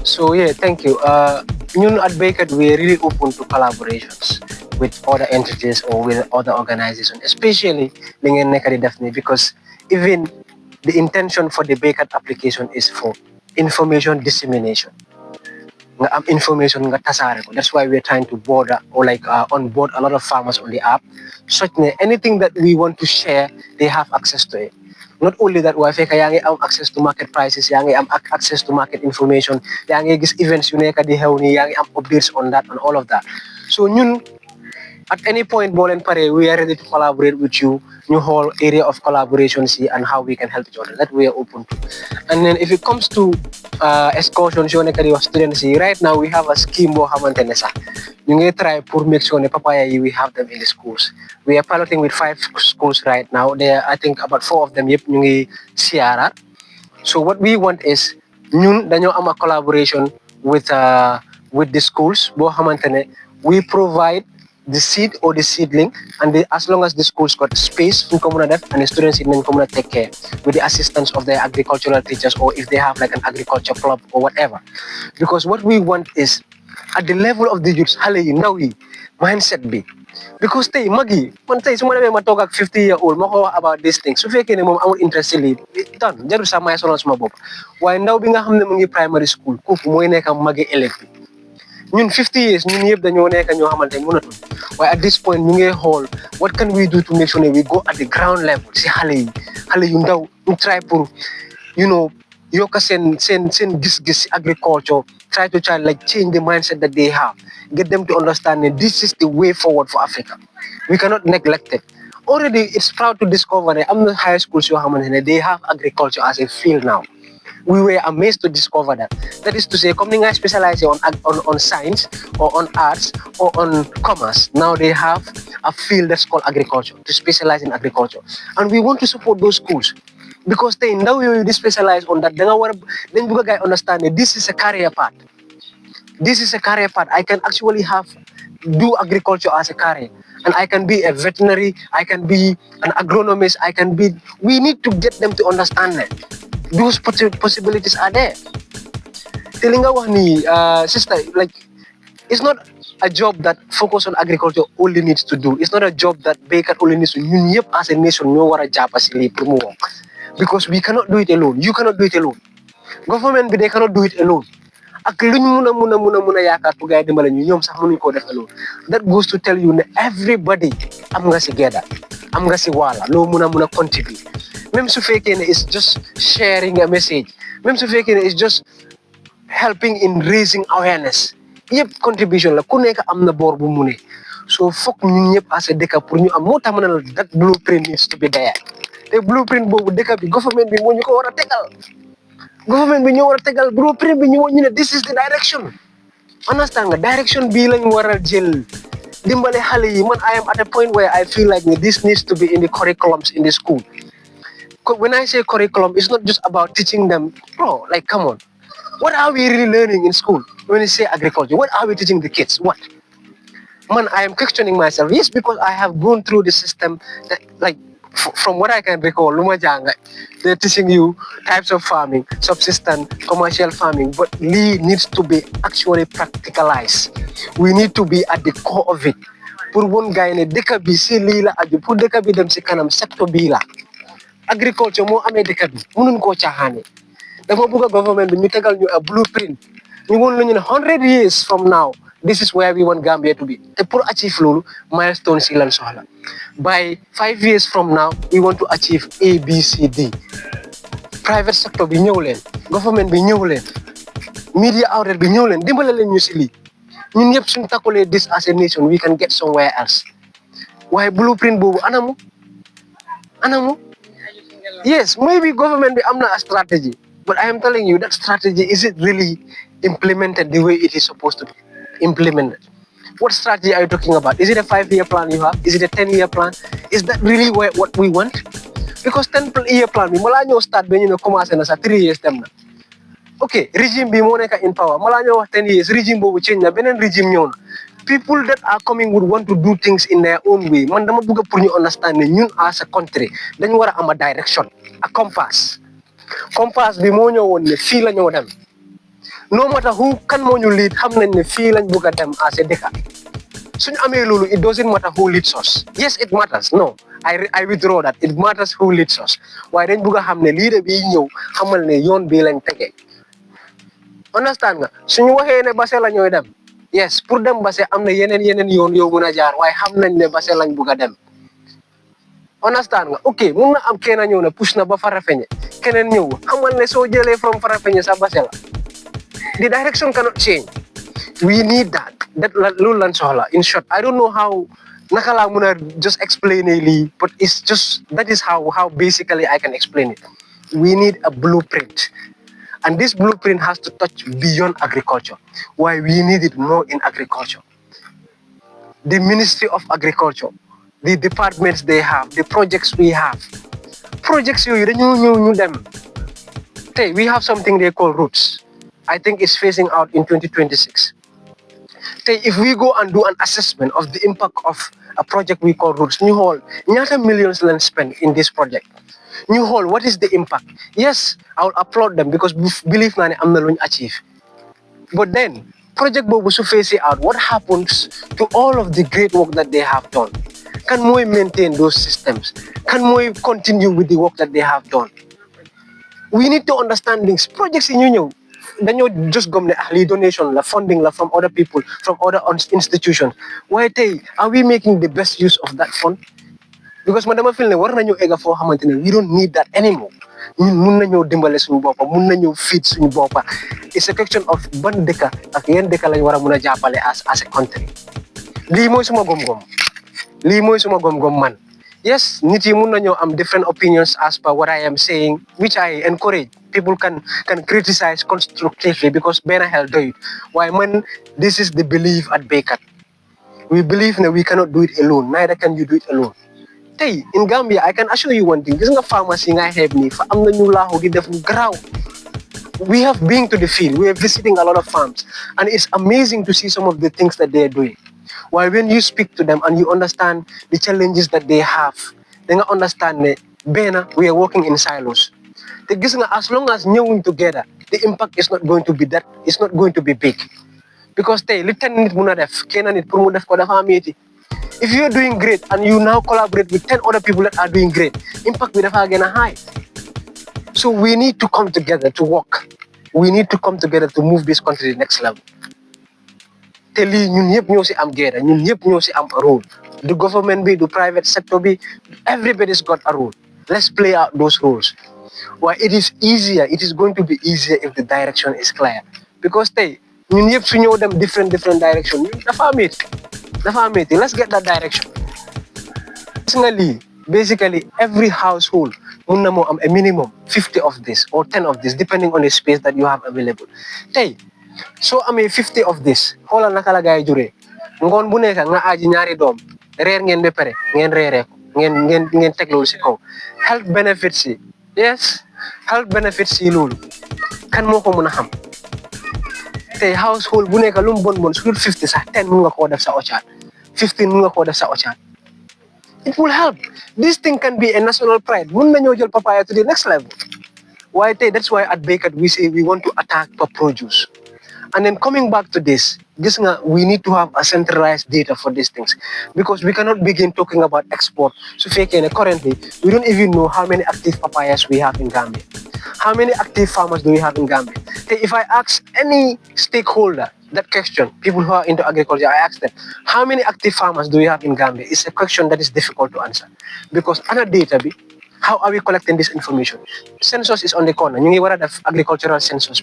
So yeah, thank you. Ñun at BayKart, we're really open to collaborations with other entities or with other organizations, especially li ngeen nekk di def nii, because even the intention for the BayKart application is for information dissemination. Nga am information nga tasaare ko. That's why we're trying to board or like onboard a lot of farmers on the app, such that anything that we want to share, they have access to it. Not only that, waaye fekk yaa ngi am access to market prices, yaa ngi am access to market information, yaa ngi gis events yu nekk di xew nii, yaa ngi am updates on that and all of that. So ñun at any point boo leen pare, we are ready to collaborate with you. New whole area of collaboration, see, and how we can help each other. That we are open to. And then if it comes to excursions, yung nekadi of students, see, right now we have a scheme mo xamantene sax ñu ngi try pour make sure ne papaya yi we have them in the schools. We are piloting with 5 schools right now. There, I think about 4 of them yep ñu ngi CRR. So what we want is ñun dañoo am a collaboration with the schools boo xamantene we provide the seed or the seedling, and as long as the school's got space in common and the students in common take care with the assistance of their agricultural teachers, or if they have like an agriculture club or whatever. Because what we want is at the level of the youths, hale yi ndaw yi mindset be. Because tey mag yi man tey su ma demee ma toog ak 50-year-old ma ko wax about this thing su fekkee ne moom amul interest li done jarul sax may sonal suma bopp waaye ndaw bi nga xam ne mu ngi primary school kooku mooy nekk magi élève bi. ñun 50 years ñun yëpp dañoo nekk ñoo xamante ne mënatul waaye at this point ñu ngi xool what can we do to make sure we go at the ground level si xale yu ndaw ñu try pour yokk seen gis-gis si agriculture, try to like change the mindset that they have, get them to understand that this is the way forward for Africa. We cannot neglect it. Already it's proud to discover that I'm the high schools yoo xamante ne they have agriculture as a field now. We were amazed to discover that. That is to say, company guys specialize on science or on arts or on commerce. Now they have a field that's called agriculture, to specialize in agriculture. And we want to support those schools because they now you specialize on that. Then you guys understand that this is a career path. This is a career path. I can actually do agriculture as a career. And I can be a veterinary, I can be an agronomist, we need to get them to understand that. Those possibilities are there. Telling our sister, like, it's not a job that focus on agriculture only needs to do. It's not a job that BayKart only needs to do. You as a nation, know what a job as because we cannot do it alone. You cannot do it alone. Government, they cannot do it alone. That goes to tell you that everybody am together. Am wala. Lo muna contribute. Même su fekkee ne is just sharing a message. Même su fekkee ne is just helping in raising awareness. Yëpp contribution la ku nekk am na boor bu mu ne. So fokk ñun ñëpp as a dëkk pour ñu am moo tax ma ne la that blueprint needs to be there. Te blueprint boobu dëkk bi government bi moo ñu ko war a tegal. Government bi ñoo war a tegal blueprint bi ñu ne this is the direction. Understand nga direction bii lañ war a jël. Dimbale xale yi man I am at a point where I feel like this needs to be in the curriculums in the school. When I say curriculum, it's not just about teaching them, bro, like, come on. What are we really learning in school? When you say agriculture, what are we teaching the kids? What? Man, I am questioning myself. Yes, because I have gone through the system that, like, from what I can recall, they're teaching you types of farming, subsistence, commercial farming, but Lee needs to be actually practicalized. We need to be at the core of it. Pour one guy ne deka bi si Lee la aju, pour deka bi dem si kanam sector bi la. Agriculture moo amee dëkk bi mënuñ koo caaxaane dafa bëgg government bi ñu tegal ñu a blueprint ñu woon la ñu ne 100 years from now this is where we want Gambia to be te pour achieve loolu milestone si lan soxla by 5 years from now we want to achieve ABCD. Private sector bi ñëw leen government bi ñëw leen media outlet bi ñëw leen dimbale leen ñu si lii ñun ñëpp suñ takkulee this as a nation we can get somewhere else waaye blueprint boobu anamu yes, maybe government am not a strategy, but I am telling you that strategy, is it really implemented the way it is supposed to be implemented? What strategy are you talking about? Is it a 5-year plan you have? Is it a 10-year plan? Is that really what we want? Because 10-year plan, mala ñoo start ba ñu ne commencé na sa 3 years dem na. Okay, regime bi moo nekk in power. Mala ñoo wax 10 years, regime boobu change na, beneen regime ñëw na. People that are coming would want to do things in their own way. Man dama bëgg pour ñu understand ne ñun as a country dañu war a am a direction, a compass. Compass bi moo ñëwoon ne fii la ñoo dem. no matter who kan moo ñu lead xam nañ ne fii lañ bëgg a dem as a dëkk suñu amee loolu it doesn't matter who leads us. Yes, it matters. No, I withdraw that. It matters who leads us. Waaye dañ bëgg a xam ne leader bi ñëw xamal ne yoon bii lañ tege. Understand nga suñu waxee ne Basse la ñooy dem yes pour dem Basse am na yeneen yoon yoo mën a jaar waaye xam nañ ne Basse lañ bëgg a dem. Understand nga ok mun na am kenn ñëw ne push na ba Farafenni keneen ñëw xamal ne soo jëlee from Farafenni sa Basse la. The direction cannot change. We need that. Loolu lañ soxla. In short, I don't know how naka laa mën a just explain lii but it's just that is how basically I can explain it. We need a blueprint. And this blueprint has to touch beyond agriculture. Why we need it more in agriculture. The Ministry of Agriculture, the departments they have, the projects we have. Projects you dañu them. We have something they call roots. I think it's phasing out in 2026. If we go and do an assessment of the impact of a project we call roots, new hall, ñaata millions land spent in this project. New hall, what is the impact? Yes, I will applaud them because believe me, I'm not going to achieve. But then, Project Bobu su phase out, what happens to all of the great work that they have done? Can we maintain those systems? Can we continue with the work that they have done? We need to understand things. Projects in union, then you just go the donation, the funding from other people, from other institutions. Why are we making the best use of that fund? Because man dama feel ne war nañu egga foo xamante ne we don't need that anymore ñun mun nañoo dimbale suñu boppa mun nañoo feed suñu boppa. It's a question of ban dëkka ak yan dëkka lañ war a mun a jàppale as a country. Lii mooy suma gom-gom man. Yes, nit yi mun nañoo am different opinions as per what I am saying, which I encourage. People can criticize constructively because benn xel doyut. Waaye man, this is the belief at BayKart. We believe that we cannot do it alone. Neither can you do it alone. In Gambia, I can assure you one thing. This is a pharmacy I have me. We have been to the field. We are visiting a lot of farms. And it's amazing to see some of the things that they are doing. While when you speak to them and you understand the challenges that they have, then you understand that we are working in silos. As long as we're together, the impact is not going to be that. It's not going to be big. Because if you're doing great and you now collaborate with 10 other people that are doing great, impact will again high. So we need to come together to work. We need to come together to move this country to the next level. Ñun ñëpp ñoo ci am guerre, ñun ñëpp ñoo ci am a role. The government be, the private sector be, everybody's got a role. Let's play out those roles. Well, it is easier. It is going to be easier if the direction is clear. Because ñun ñëpp su ñëw dem different direction. Let's get that direction. Basically, every household mun na mo am a minimum 50 of this or 10 of this, depending on the space that you have available. So I mean 50 of this. Xoolal naka la gaay juree. Ngoon bu nekk nga aji ñaari doom. Reer ngeen ba pare, ngeen reeree ko. Ngeen teg loolu si kaw. Health benefits yi. Yes, health benefits yi loolu. Kan moo ko mun a xam? Household bu nekk lu mu bon su dul 50 sax 10 mun nga koo def sa ochaat. 15 mun nga koo def sa ochaat. It will help. This thing can be a national pride. Mun nañoo jël papaya to the next level. Why that's why at BayKart we say we want to attack per produce. And then coming back to this, we need to have a centralized data for these things because we cannot begin talking about export. So currently, we don't even know how many active papayas we have in Gambia. How many active farmers do we have in Gambia? If I ask any stakeholder that question, people who are into agriculture, I ask them, how many active farmers do we have in Gambia? It's a question that is difficult to answer because other data, how are we collecting this information? Census is on the corner. You need the agricultural census.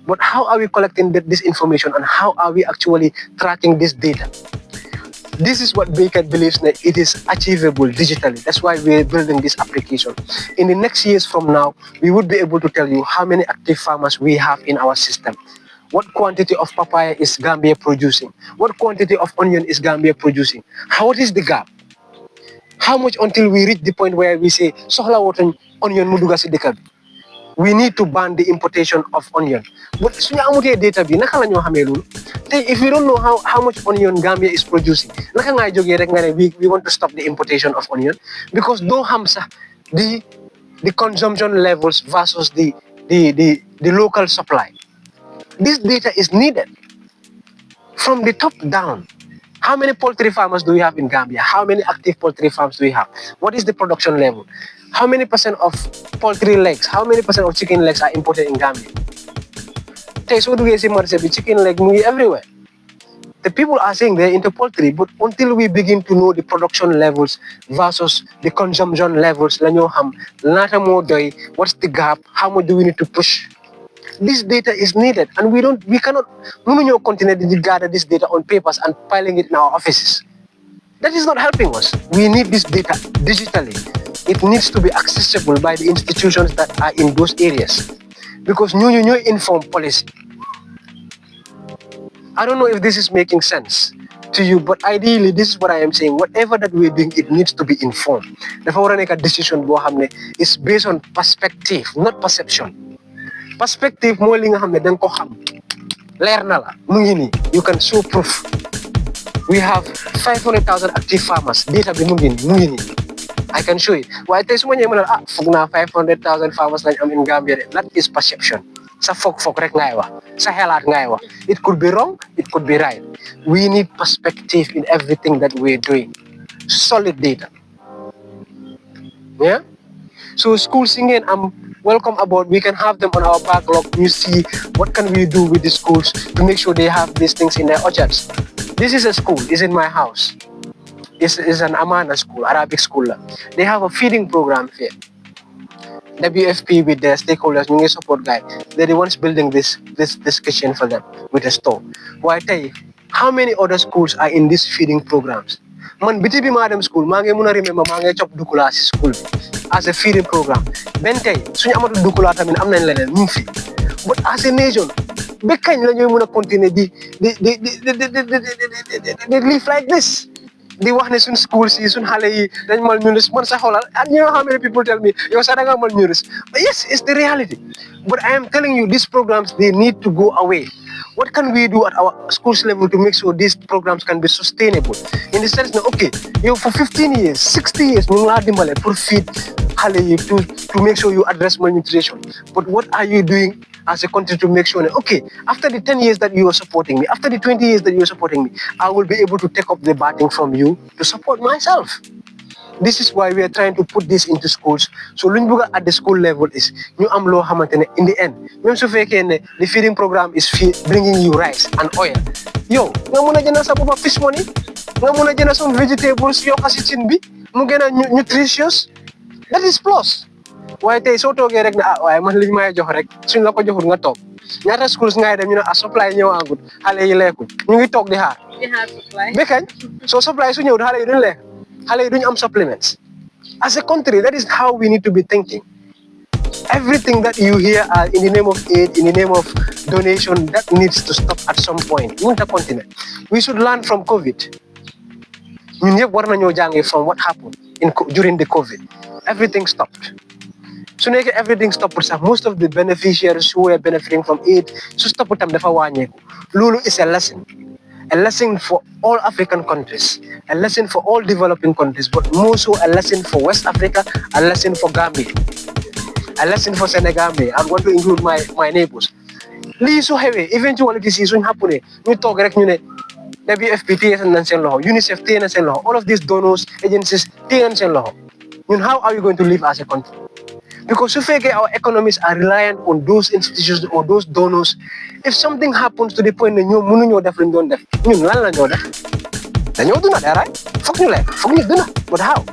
But how are we collecting this information and how are we actually tracking this data? This is what BayKart believes that it is achievable digitally. That's why we're building this application. In the next years from now, we would be able to tell you how many active farmers we have in our system. What quantity of papaya is Gambia producing? What quantity of onion is Gambia producing? What is the gap? How much until we reach the point where we say, sohla wotan onion muduga si deka bi. We need to ban the importation of onion. But suñu amutee data bi naka la ñoo xamee loolu? If we don't know how much onion Gambia is producing, naka ngay jógee rek nga ne we want to stop the importation of onion because doo xam sax the consumption levels versus the local supply. This data is needed from the top down. How many poultry farmers do we have in Gambia? How many active poultry farms do we have? What is the production level? How many percent of poultry legs, how many percent of chicken legs are imported in Gambia? So do we see chicken leg everywhere? The people are saying they're into poultry, but until we begin to know the production levels versus the consumption levels, what's the gap, how much do we need to push? This data is needed, and we cannot continue to gather this data on papers and piling it in our offices. That is not helping us. We need this data digitally. It needs to be accessible by the institutions that are in those areas, because new inform policy. I don't know if this is making sense to you, but ideally, this is what I am saying. Whatever that we're doing, it needs to be informed. If I want to make a decision, it's based on perspective, not perception. Perspective, mo li nga xamne dang ko xam leer na la mu ngi ni, you can show proof. We have 500,000 active farmers. Data bi mu ngi ni. I can show it. Why tay suma ñe mëna fuk na 500,000 farmers lañ am in Gambia. That is perception. Sa fok rek ngay wax, sa xelaat ngay wax. It could be wrong, it could be right. We need perspective in everything that we're doing. Solid data. Yeah? So schools again, I'm welcome aboard. We can have them on our backlog. You see what can we do with the schools to make sure they have these things in their orchards. This is a school, it's in my house. It's an Amana school, Arabic school. They have a feeding program here. WFP with their stakeholders, new support guy. They're the ones building this kitchen for them with a store. Why I tell you, how many other schools are in these feeding programs? Man, BTB Madam School, mange muna remember mange chop dukula school as a feeding program. Bentay, suñu amatu dukula tamit am nañ leneen ñu fi. But as a nation, be kañ la ñuy mëna continuer di live like this. Di wax ne suñ schools yi suñ xale yi dañ malnourished man sa xolal and you know how many people tell me yow sa da nga malnourished. Yes, it's the reality. But I am telling you, these programs, they need to go away. What can we do at our schools level to make sure these programs can be sustainable? In the sense that, okay, you for 15 years, 60 years, you are dimbale for feed to make sure you address malnutrition. But what are you doing as a country to make sure that, okay, after the 10 years that you are supporting me, after the 20 years that you are supporting me, I will be able to take up the batting from you to support myself. This is why we are trying to put this into schools. So luñ bëgg at the school level is ñu am loo xamantene in the end, même su fekkee ne the feeding program is bringing you rice and oil. Yo, nga mëna jëna sa bopa fish money, nga mëna jëna some vegetables yokka ci cin bi, mu gëna nutritious. That is plus. Waaye tey soo toogee rek ne waaye man liñ may jox rek suñ la ko joxul nga toog. Ñaata schools ngay dem ñu ne supply ñëwagut, xale yi lekku. Ñu ngi toog di xaar. Bekañ so supply su ñëw xale yi duñ lekk. Xale duñ am supplements. As a country, that is how we need to be thinking. Everything that you hear in the name of aid, in the name of donation, that needs to stop at some point. Continent. We should learn from COVID. Ñun ñëpp war nañoo jàngee from what happened during the COVID. Everything stopped. So everything stopped. Most of the beneficiaries who were benefiting from aid, so stopped tam dafa wàññeeku. Lulu is a lesson. A lesson for all African countries, a lesson for all developing countries, but more so a lesson for West Africa, a lesson for Gambia, a lesson for Senegal. I want to include my neighbors. Lii su xewee eventuality si suñ happené ñu toog rek ñu ne WFP téye nañ seen loxo, UNICEF téye nañ seen loxo, all of these donors agencies téye nañ seen loxo. Ñun how are you going to live as a country? Because so far our economies are reliant on those institutions or those donors. If something happens to the point that you mënuñoo def luñ doon def, ñun lan la ñoo def? Dañoo duna dara, foog ñu lekk, foog ñu duna. But how?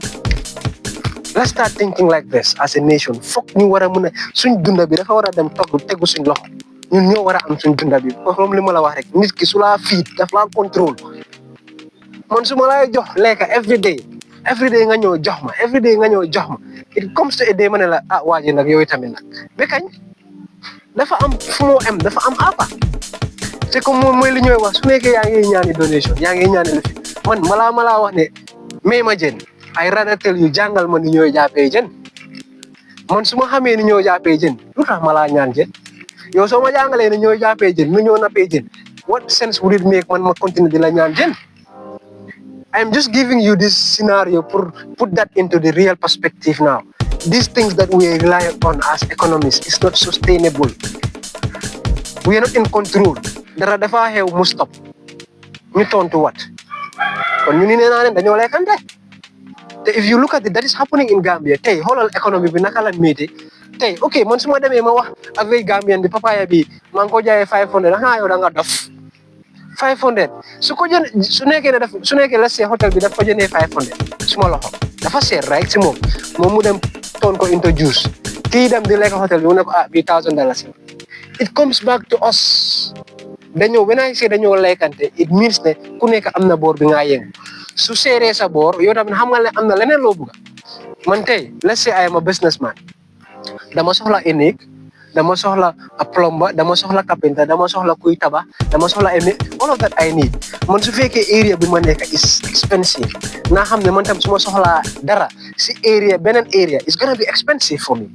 Let's start thinking like this as a nation. Foog ñu war a mën a suñ dunda bi dafa war a dem tegu suñ loxo. Ñun ñoo war a am suñ dunda bi. Comme li ma la wax rek, nit ki su la feed daf la contrôle. Man su ma lay jox lekk every day nga ñëw jox ma, every day nga ñëw jox ma. It comes to a day ma ne la waa ji nag yow tamit nag ba kañ dafa am fu moo am dafa am apa c'est comme moom mooy li ñooy wax su nekkee yaa ngi ñaani donation yaa ngi ñaani lu fi man malaa wax ne may ma jën ay radatel yu jàngal ma ni ñooy jàppee jën man su ma xamee ni ñoo jàppee jën lu tax malaa ñaan jën yow soo ma jàngalee ni ñooy jàppee jën ni ñoo nappee jën what sense would it make man ma continuer di la ñaan jën I'm just giving you this scenario to put that into the real perspective now. These things that we rely on as economists is not sustainable. We are not in control. Dara dafa xew mu stop. Ñu tontu what? Kon ñu ni nee naa leen dañoo lekkante. If you look at it, that is happening in Gambia. Tey xoolal economy bi naka la métti. Tey ok man su ma demee ma wax avec Gambian bi papaya bi maa ngi ko jaayee 500 xanaa yow da nga dof 500 su ko jënd su nekkee ne daf su nekkee la see hotel bi daf ko jëndee 500 suma loxo dafa seet right si moom mu dem toon ko into juice kii dem di lekk hotel bi mu ne ko bi $1,000 it comes back to us dañoo when I say dañoo lekkante it means ne ku nekk am na boor bi nga yëngu su seeree sa boor yow tamit xam nga ne am na leneen loo bëgg man tey let's say I am a businessman dama soxla énique dama soxla a plumber dama soxla carpenter dama soxla kuy tabax dama soxla all of that I need man su fekkee area bi ma nekk is expensive naa xam ne man tam su ma soxlaa dara si area beneen area is gonna be expensive for me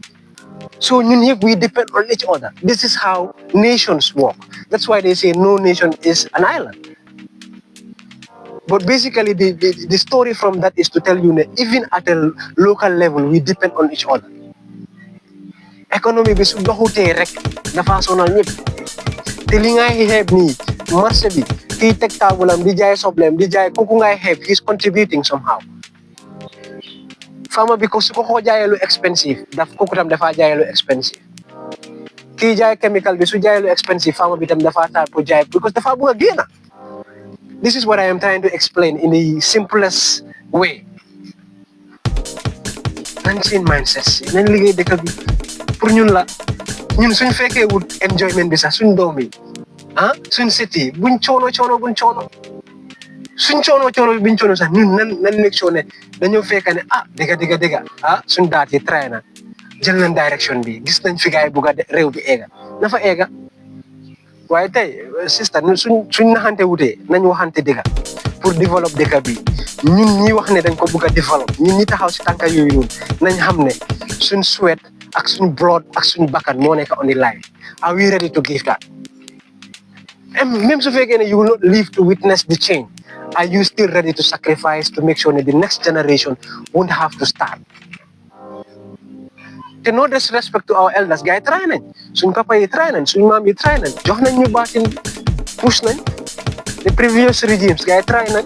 so ñun yëpp we depend on each other this is how nations work that's why they say no nation is an island but basically the story from that is to tell you that even at a local level we depend on each other economy bi su doxutee rek dafa sonal ñëpp te li ngay xeeb nii marché bi kii teg taabulam di jaay sobleem di jaay kooku ngay xeeb he is contributing somehow farmer bi ko su ko jaayee lu expensive kooku tam dafa jaayee lu expensive kii jaay chemical bi su jaayee lu expensive farmer bi tam dafa taal pour jaay because dafa bëgg a génn this is what I am trying to explain in the simplest way nañ seen mindset si nañ liggéey dëkk bi pour ñun la ñun suñ fekkee wut enjoyment bi sax suñ doom yi suñ seti buñ coono buñ coono suñ coono buñ coono sax ñun nan make sure ne dañoo fekk ne dëgga suñ daat yi try na jël nañ direction bi gis nañ fi gaay bugg a réew bi eega na fa eega waaye tey sister suñ naxante wutee nañ waxante dëgga pour développer dëkk bi ñun ñi wax ne dañ ko bugg a développer ñun ñi taxaw si tànka yooyu noonu nañ xam ne suñ sweat ak suñ blood ak suñ bakkan moo nekk on the line are we ready to give that and même su fekkee ne you will not live to witness the change are you still ready to sacrifice to make sure that the next generation won't have to start te no disrespect to our elders gars yi try nañ suñ papa yi try nañ suñ maam yi try nañ jox nañ ñu baatin push nañ the previous regimes gars yi try nañ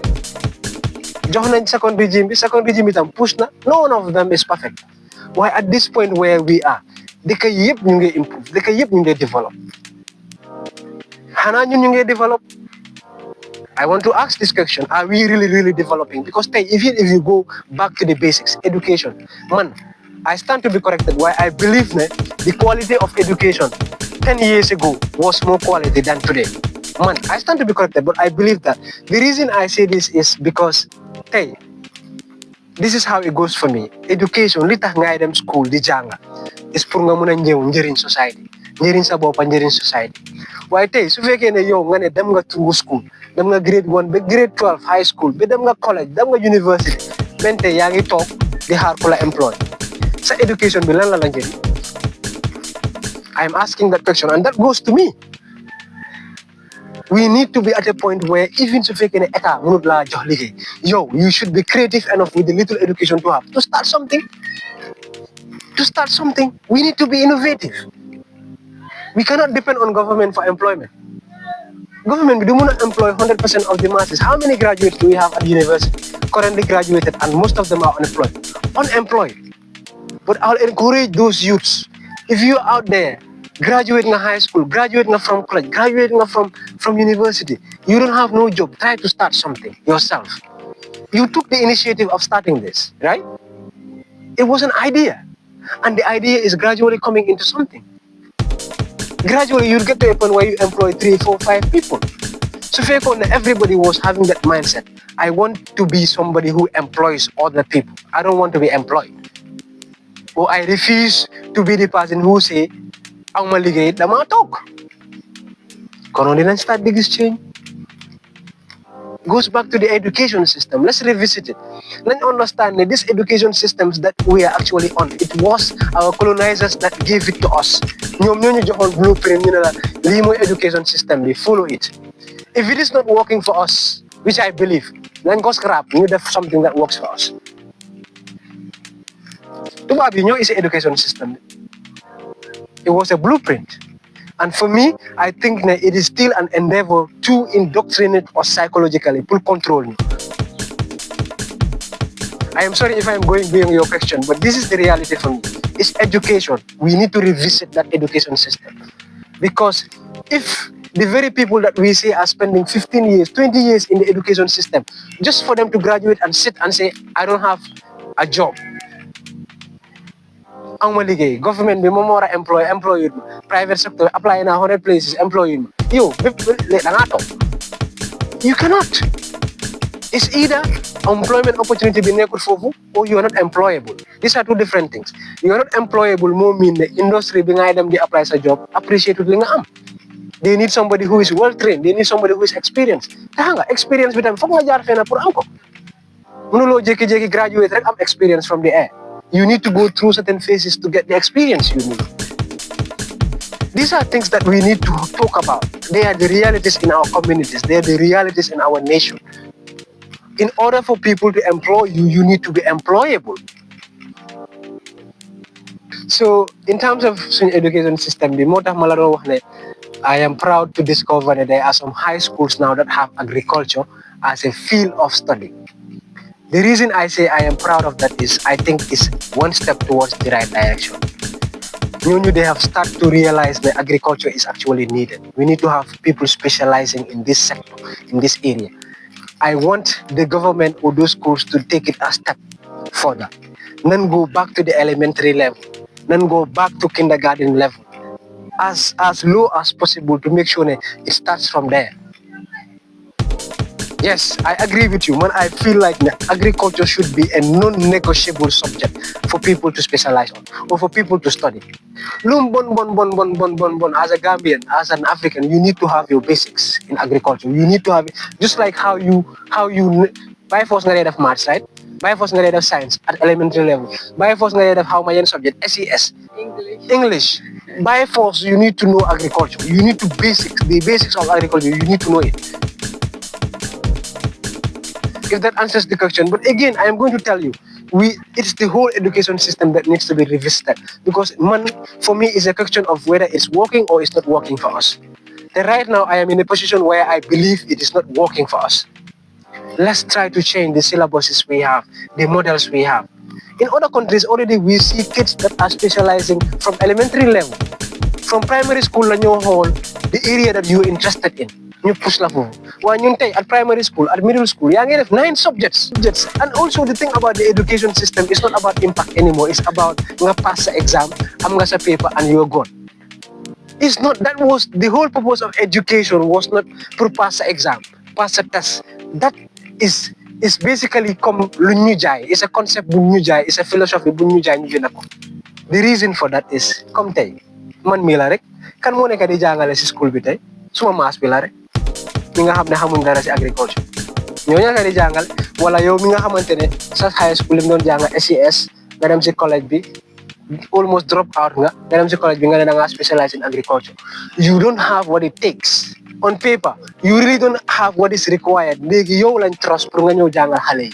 jox nañ second regime bi tam push na no one of them is perfect why at this point where we are dëkk yëpp ñu ngi improve dëkk yëpp ñu ngi develop xanaa ñun ñu ngi develop I want to ask this question are we really developing because tey if you go back to the basics education man I stand to be corrected why I believe that the quality of education 10 years ago was more quality than today man I stand to be corrected but I believe that the reason I say this is because hey this is how it goes for me education li tax ngay dem school di jàng is pour nga mën a ñëw njëriñ society njëriñ sa bopp njëriñ society waaye tey su fekkee ne yow nga ne dem nga through school dem nga grade 1 ba grade 12 high school ba dem nga college dem nga university ben tey yaa ngi toog di xaar ku la employ sa education bi lan la njëriñ I'm asking that question and that goes to me we need to be at a point where even su fekkee ne état mënut laa jox liggéey yow you should be creative enough with the little education to have to start something we need to be innovative we cannot depend on government for employment government bi du mën a employ 100% of the masses how many graduates do we have at university currently graduated and most of them are unemployed but I'll encourage those youths if you're out there graduate nga high school graduate nga from college graduate nga from university you don't have no job try to start something yourself you took the initiative of starting this right it was an idea and the idea is gradually coming into something gradually you'll get to a point where you employ 3, 4, 5 people so everybody was having that mindset I want to be somebody who employs other people I don't want to be employed or I refuse to be the person who say ang maligay dama toog kono dinañ start the change goes back to the education system let's revisit it let's understand that these education systems that we are actually on it was our colonizers that gave it to us ñoom ñoo ñu joxoon blueprint ñu ne la lii mooy education system bi follow it if it is not working for us which I believe nañ ko scrap ñu def something that works for us tubaab yi ñoo isi education system bi it was a blueprint And for me, I think that it is still an endeavor to indoctrinate or psychologically pull control you. I am sorry if I am going beyond your question, but this is the reality for me. It's education. We need to revisit that education system. Because if the very people that we say are spending 15 years, 20 years in the education system, just for them to graduate and sit and say, I don't have a job. Government be more employed, private sector apply in 100 places, employed. You cannot. It's either employment opportunity being or you are not employable. These are two different things. You are not employable more mean the industry being them they apply a job, appreciate it. They need somebody who is well trained, they need somebody who is experienced. Experience with them. Graduate, I'm experience from the air. You need to go through certain phases to get the experience you need. These are things that we need to talk about. They are the realities in our communities. They are the realities in our nation. In order for people to employ you, you need to be employable. So, in terms of the education system, I am proud to discover that there are some high schools now that have agriculture as a field of study. The reason I say I am proud of that is I think it's one step towards the right direction. They have started to realize that agriculture is actually needed. We need to have people specializing in this sector, in this area. I want the government or those schools to take it a step further. Then go back to the elementary level. Then go back to kindergarten level. As low as possible to make sure that it starts from there. Yes, I agree with you, man. I feel like agriculture should be a non-negotiable subject for people to specialize on or for people to study. As a Gambian, as an African, you need to have your basics in agriculture. You need to have it, just like how you by force grade of maths, right? By force grade of science at elementary level. By force grade of how my subject SES. English. By force, you need to know agriculture. You need to the basics of agriculture. You need to know it. If that answers the question. But again, I am going to tell you, it's the whole education system that needs to be revisited. Because money, for me, is a question of whether it's working or it's not working for us. And right now, I am in a position where I believe it is not working for us. Let's try to change the syllabuses we have, the models we have. In other countries, already we see kids that are specializing from elementary level. From primary school, the area that you're interested in. You push la at primary school, at middle school, you have 9 subjects. And also the thing about the education system is not about impact anymore. It's about pass the exam, a paper, and you're gone. It's not. That was the whole purpose of education. Was not to pass the exam, pass a test. That is basically come lunyujai. It's a concept bunyujai. It's a philosophy bunyujai. The reason for that is come tay man milarek kan mo neka di jangale si school bitay suma mas pilare mi nga xamne xamuñ dara ci agriculture ñoña nga di jangal wala yow mi nga xamantene sa high school lim doon jang SES nga dem ci college bi almost drop out nga dem ci college bi nga da nga specialize in agriculture. You don't have what it takes on paper. You really don't have what is required. Legi yow lañ trust pour nga ñew jangal xalé yi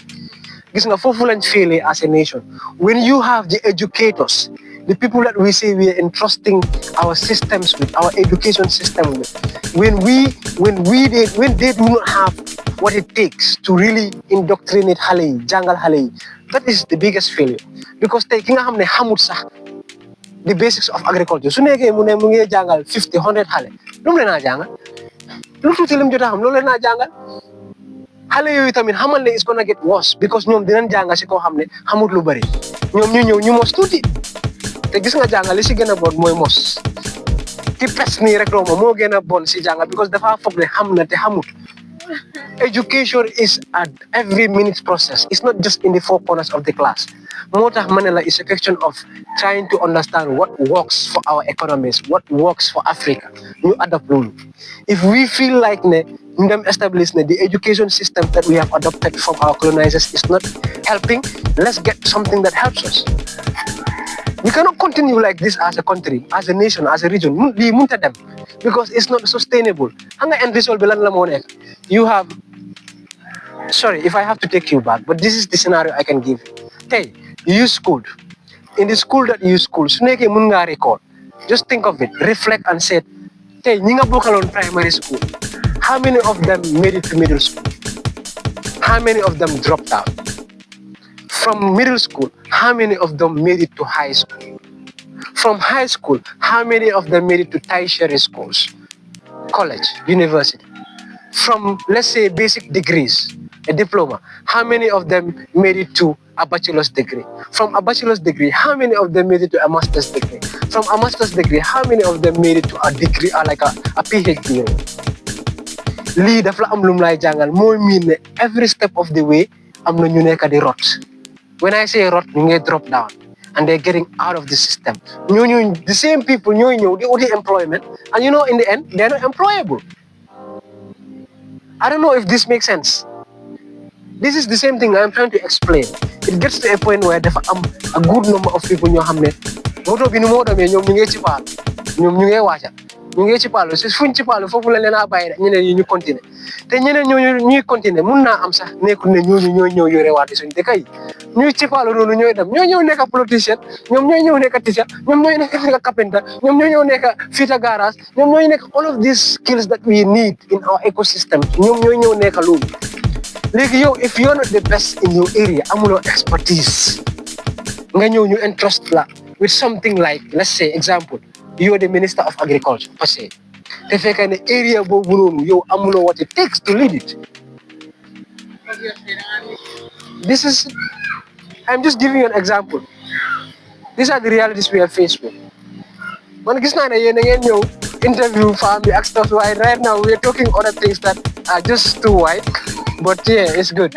gis nga fofu lañ failé as a nation. When you have the educators, the people that we say we are entrusting our systems with, our education system with, when they do not have what it takes to really indoctrinate Halei, jangal Halei, that is the biggest failure. Because taking the basics of agriculture. So nege mu ngi jangal 50, 100 Hale. Lum lena jangal. Lu tuti lim jota xam lo lena jangal. Hale yoyu tamit xamal ne is gonna get worse because ñom dinañ jangal ci ko xamne xamut lu bari. Ñom ñu ñew ñu mos tuti. Te gis nga jàngale si gën a bon mooy mos ki pes nii rek dooma moo gën a bon si jàngal because dafa foog ne xam na te xamut. Education is at every minute process. It's not just in the 4 corners of the class. Moo tax ma ne la is a question of trying to understand what works for our economies, what works for Africa. ñu adapt loolu. If we feel like ne ñu dem establish ne the education system that we have adopted from our colonizers is not helping, let's get something that helps us. We cannot continue like this as a country, as a nation, as a region. Because it's not sustainable. You have, sorry if I have to take you back, but this is the scenario I can give. Hey, you schooled. In the school that you school, just think of it, reflect and say, Hey, ñi nga bokkaloon primary school, how many of them made it to middle school? How many of them dropped out? From middle school, how many of them made it to high school? From high school, how many of them made it to tertiary schools, college, university? From, let's say, basic degrees, a diploma, how many of them made it to a bachelor's degree? From a bachelor's degree, how many of them made it to a master's degree? From a master's degree, how many of them made it to a degree, like a PhD? Lii daf la am lum lay jàngal mooy miin ne every step of the way am na ñu nekk di rot. When I say rot, ñu ngi drop down and they're getting out of the system. The same people ñooy ñëw di uti employment, and you know in the end they're not employable. I don't know if this makes sense. This is the same thing I'm trying to explain. It gets to a point where dafa am a good number of people ñoo xam ne moto bi nu moo demee ñoom ñu ngi ci paal ñoom ñu ngi wàcca ñu ngi ci paalu si fuñ ci paalu foofu la leen a bàyyi rek ñeneen yi ñu continuer te ñeneen ñooñu ñuy continuer mun naa am sax nekkul ne ñooñu ñooy ñëw yore waati suñ dëkk yi ñuy ci paalu noonu ñooy dem ñooy ñëw nekk politicien ñoom ñooy ñëw nekk teacher ñoom ñooy nekk carpenter ñoom ñooy ñëw nekk fitter garage ñoom ñooy nekk all of these skills that we need in our ecosystem ñoom ñooy ñëw nekk loolu léegi yow if you're not the best in your area amuloo expertise nga ñëw ñu entrust la with something like, let's say, example, you're the Minister of Agriculture, per se. Te fekk ne area boobu noonu yow amuloo what it takes to lead it. This is, I'm just giving you an example. These are the realities we are faced with. Man gis naa ne yéen a ngeen ñëw interview femme bi ak stuff waaye right now we are talking other things that are just too wide, but yeah, it's good.